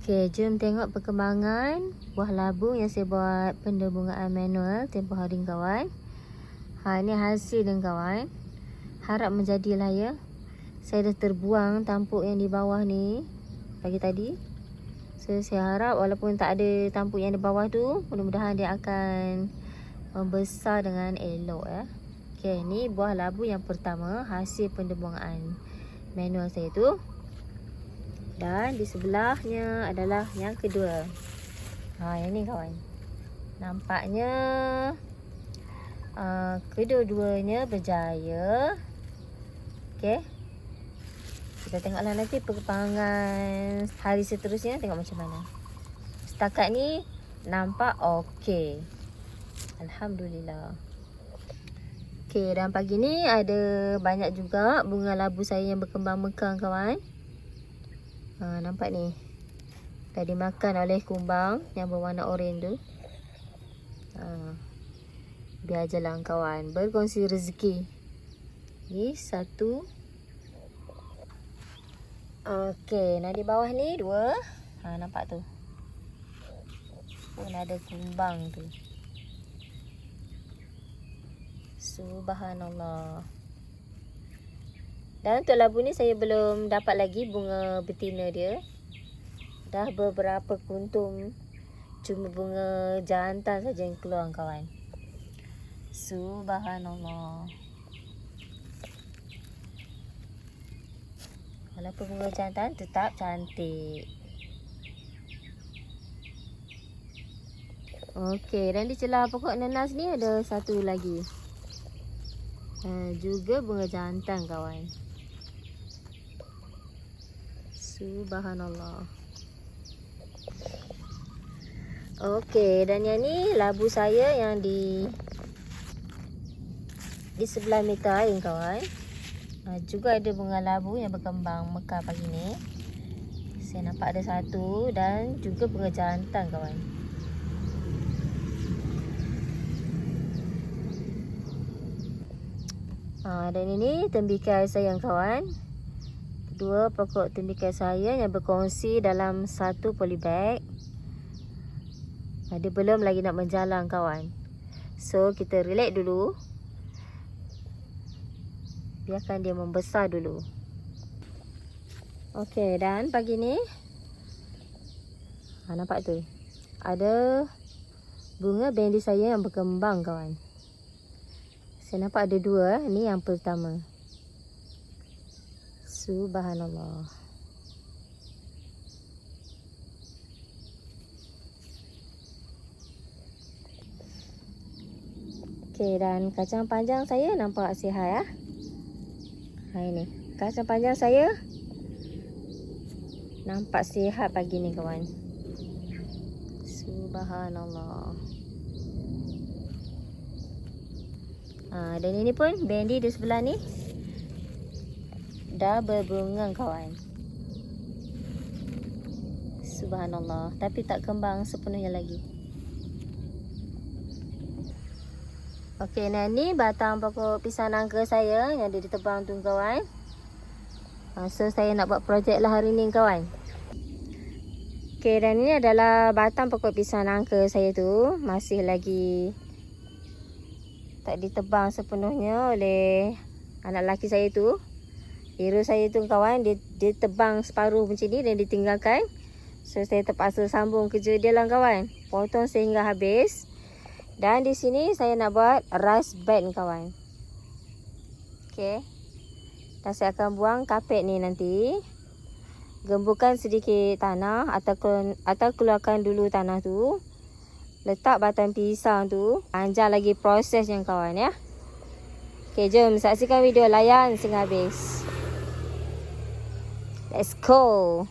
Okey, jom tengok perkembangan buah labu yang saya buat penderbungaan manual tempoh hari kawan. Ini hasil dan kawan. Harap menjadilah ya. Saya dah terbuang tampuk yang di bawah ni pagi tadi. So, saya harap walaupun tak ada tampuk yang di bawah tu, mudah-mudahan dia akan membesar dengan elok ya. Okey, ni buah labu yang pertama hasil penderbungaan manual saya tu. Dan di sebelahnya adalah yang kedua. Yang ni kawan. Nampaknya kedua-duanya berjaya. Okey. Kita tengoklah nanti perkembangan hari seterusnya, tengok macam mana. Setakat ni nampak okey. Alhamdulillah. Okey, dan pagi ni ada banyak juga bunga labu saya yang berkembang mekar kawan. Nampak ni. Dah dimakan oleh kumbang yang berwarna oranye tu. Biar je lah kawan berkongsi rezeki. Ni satu. Okey, nah di bawah ni dua. Nampak tu. Pun ada kumbang tu. Subhanallah. Dan untuk labu ni saya belum dapat lagi bunga betina dia. Dah beberapa kuntung. Cuma bunga jantan saja yang keluar kawan. Subhanallah. Walaupun bunga jantan tetap cantik. Okey, dan di celah pokok nanas ni ada satu lagi. Juga bunga jantan kawan. Subhanallah. Okey, dan yang ni labu saya yang di sebelah meter air kawan. Juga ada bunga labu yang berkembang mekar pagi ni. Saya nampak ada satu dan juga bunga jantan kawan. Dan ini tembikai saya kawan. Dua pokok tembikai saya yang berkongsi dalam satu polybag. Dia belum lagi nak menjalang kawan. So kita relax dulu. Biarkan dia membesar dulu. Okey, dan pagi ni nampak tu. Ada bunga bendi saya yang berkembang kawan. Saya nampak ada dua. Ni yang pertama. Subhanallah. Okey, dan kacang panjang saya nampak sihat ya. Ini kacang panjang saya nampak sihat pagi ni kawan. Subhanallah. Dan ini pun bendi di sebelah ni dah berbunga kawan. Subhanallah. Tapi tak kembang sepenuhnya lagi. Okey, nah ni batang pokok pisang nangka saya yang ada ditebang tu kawan. So saya nak buat projek lah hari ni kawan. Okey, dan ni adalah batang pokok pisang nangka saya tu. Masih lagi tak ditebang sepenuhnya oleh anak lelaki saya tu. Hero saya tu kawan, dia tebang separuh macam ni dan ditinggalkan. So saya terpaksa sambung kerja dia lah kawan. Potong sehingga habis. Dan di sini saya nak buat rice bed kawan. Okey. Dan saya akan buang kapet ni nanti. Gemburkan sedikit tanah atau keluarkan dulu tanah tu. Letak batang pisang tu. Panjang lagi prosesnya kawan ya. Okey, jom saksikan video layan sehingga habis. Let's go.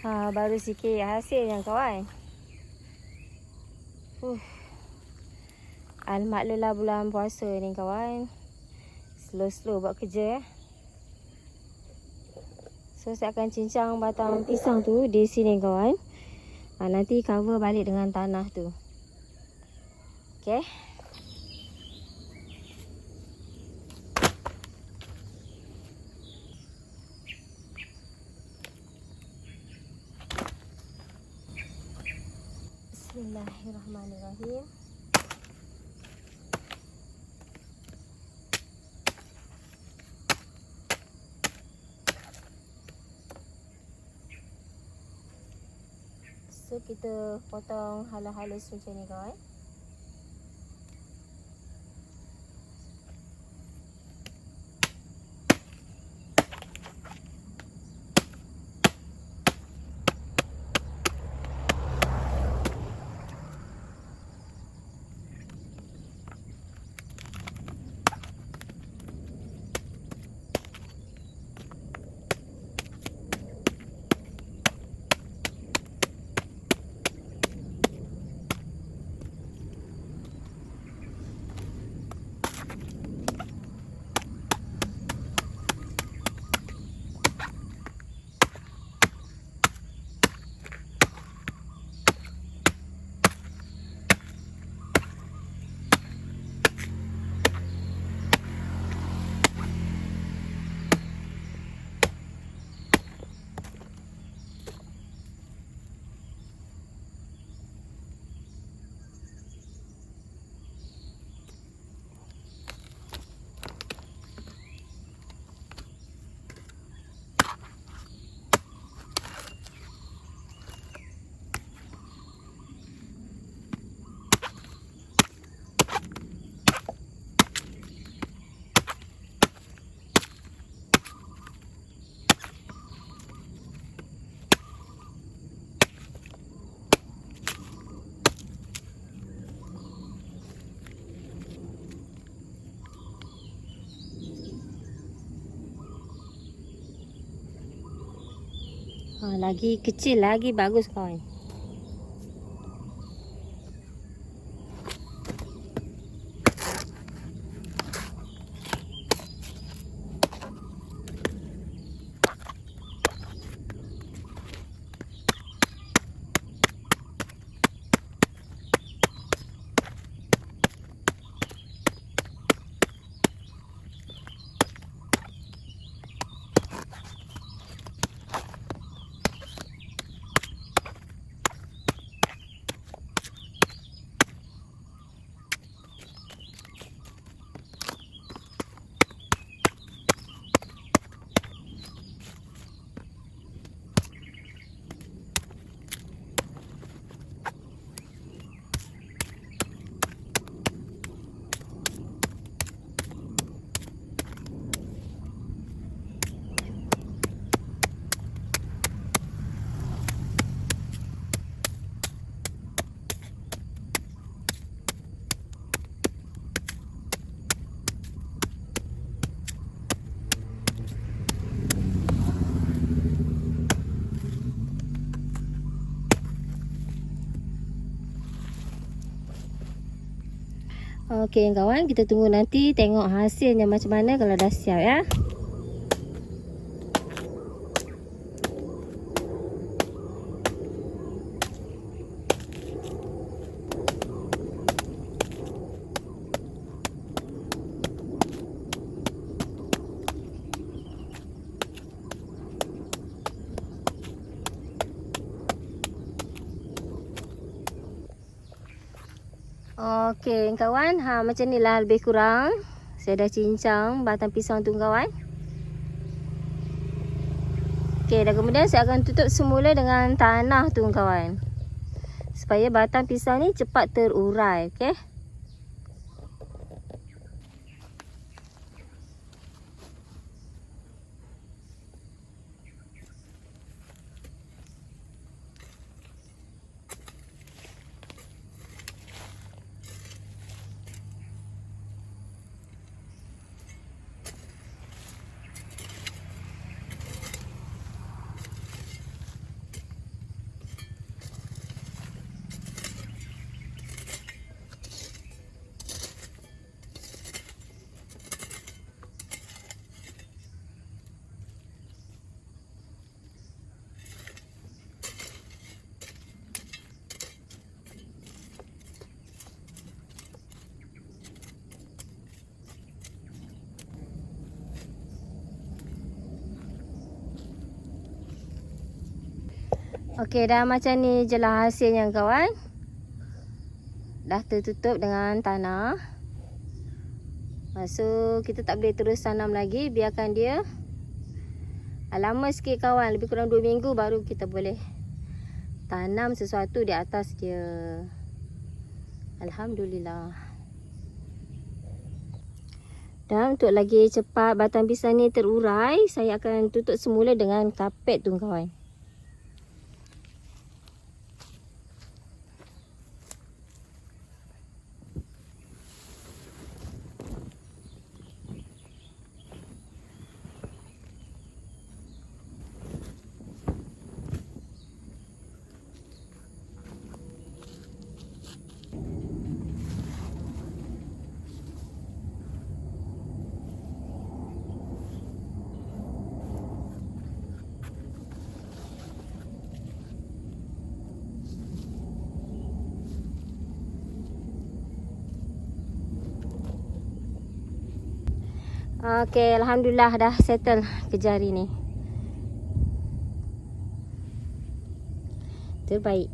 Baru sikit hasilnya kawan. Alhamdulillah bulan puasa ni kawan. Slow-slow buat kerja. So saya akan cincang batang pisang tu di sini kawan. Nanti cover balik dengan tanah tu. Okay. Bismillahirrahmanirrahim. So kita potong halus-halus macam ni kawan. Lagi kecil lagi bagus kawan. Okey kawan, kita tunggu nanti tengok hasilnya macam mana kalau dah siap ya. Okey kawan, macam ni lah lebih kurang. Saya dah cincang batang pisang tu kawan. Okey, dan kemudian saya akan tutup semula dengan tanah tu kawan. Supaya batang pisang ni cepat terurai, okey. Okey, dah macam ni je lah hasilnya kawan. Dah tertutup dengan tanah. So kita tak boleh terus tanam lagi. Biarkan dia lama sikit kawan. Lebih kurang 2 minggu baru kita boleh tanam sesuatu di atas dia. Alhamdulillah. Dan untuk lagi cepat batang pisang ni terurai, saya akan tutup semula dengan kapet tu kawan. Okey, alhamdulillah dah settle kerja hari ni. Terbaik.